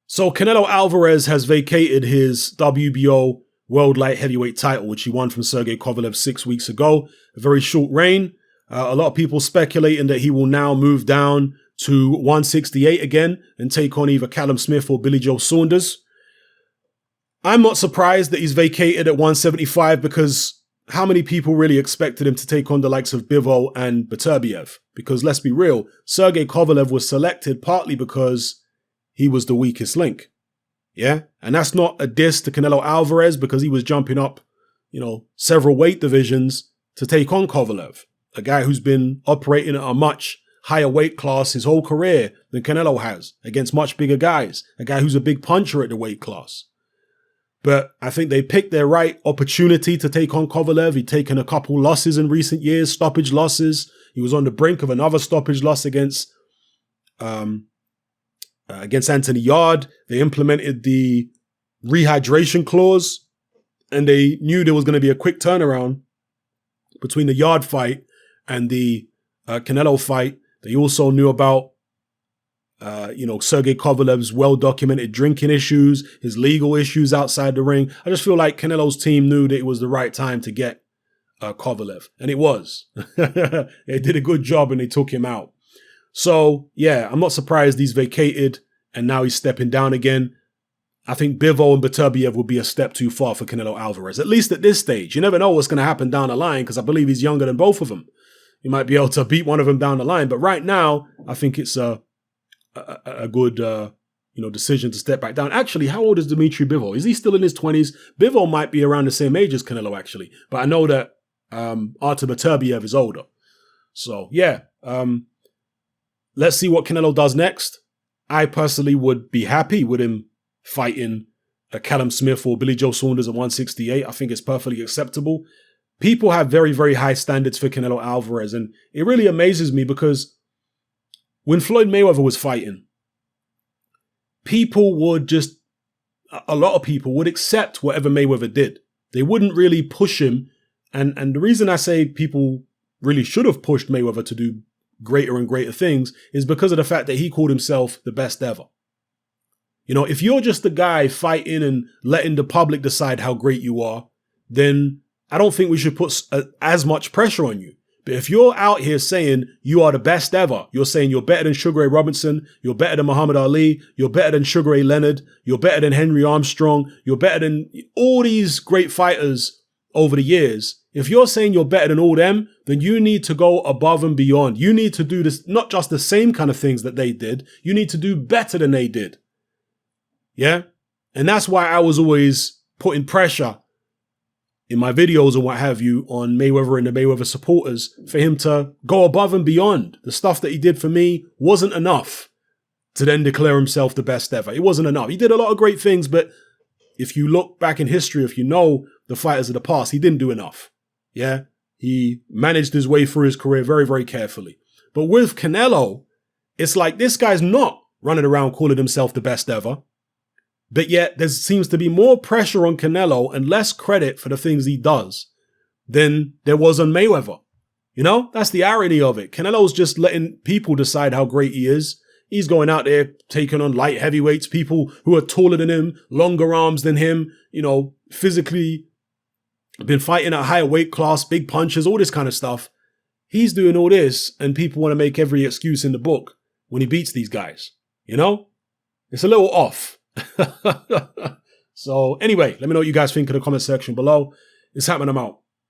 So Canelo Alvarez has vacated his WBO World Light Heavyweight title, which he won from Sergey Kovalev 6 weeks ago. A very short reign. A lot of people speculating that he will now move down to 168 again and take on either Callum Smith or Billy Joe Saunders. I'm not surprised that he's vacated at 175 because how many people really expected him to take on the likes of Bivol and Beterbiev? Because let's be real, Sergey Kovalev was selected partly because he was the weakest link. Yeah? And that's not a diss to Canelo Alvarez because he was jumping up, several weight divisions to take on Kovalev, a guy who's been operating at a much higher weight class his whole career than Canelo has, against much bigger guys, a guy who's a big puncher at the weight class. But I think they picked their right opportunity to take on Kovalev. He'd taken a couple losses in recent years, stoppage losses. He was on the brink of another stoppage loss against Anthony Yarde. They implemented the rehydration clause, and they knew there was going to be a quick turnaround between the Yarde fight and the Canelo fight. They also knew about Sergey Kovalev's well-documented drinking issues, his legal issues outside the ring. I just feel like Canelo's team knew that it was the right time to get Kovalev. And it was. They did a good job and they took him out. So, yeah, I'm not surprised he's vacated and now he's stepping down again. I think Bivol and Beterbiev will be a step too far for Canelo Alvarez, at least at this stage. You never know what's going to happen down the line because I believe he's younger than both of them. He might be able to beat one of them down the line. But right now, I think it's a good decision to step back down. Actually, how old is Dmitry Bivol? Is he still in his 20s? Bivol might be around the same age as Canelo, actually. But I know that Artur Beterbiev is older. So, yeah. Let's see what Canelo does next. I personally would be happy with him fighting Callum Smith or Billy Joe Saunders at 168. I think it's perfectly acceptable. People have very, very high standards for Canelo Alvarez. And it really amazes me because when Floyd Mayweather was fighting, a lot of people would accept whatever Mayweather did. They wouldn't really push him. And the reason I say people really should have pushed Mayweather to do greater and greater things is because of the fact that he called himself the best ever. If you're just the guy fighting and letting the public decide how great you are, then I don't think we should put as much pressure on you. But if you're out here saying you are the best ever, you're saying you're better than Sugar Ray Robinson, you're better than Muhammad Ali, you're better than Sugar Ray Leonard, you're better than Henry Armstrong, you're better than all these great fighters over the years. If you're saying you're better than all them, then you need to go above and beyond. You need to do this, not just the same kind of things that they did. You need to do better than they did. Yeah? And that's why I was always putting pressure in my videos and what have you on Mayweather and the Mayweather supporters for him to go above and beyond. The stuff that he did for me wasn't enough to then declare himself the best ever. It wasn't enough. He did a lot of great things, but if you look back in history, if you know the fighters of the past, he didn't do enough. Yeah, he managed his way through his career very, very carefully. But with Canelo, it's like this guy's not running around calling himself the best ever. But yet there seems to be more pressure on Canelo and less credit for the things he does than there was on Mayweather. That's the irony of it. Canelo's just letting people decide how great he is. He's going out there taking on light heavyweights, people who are taller than him, longer arms than him, physically been fighting at a higher weight class, big punches, all this kind of stuff. He's doing all this and people want to make every excuse in the book when he beats these guys. It's a little off. So anyway, let me know what you guys think in the comment section below. It's happening. I'm out.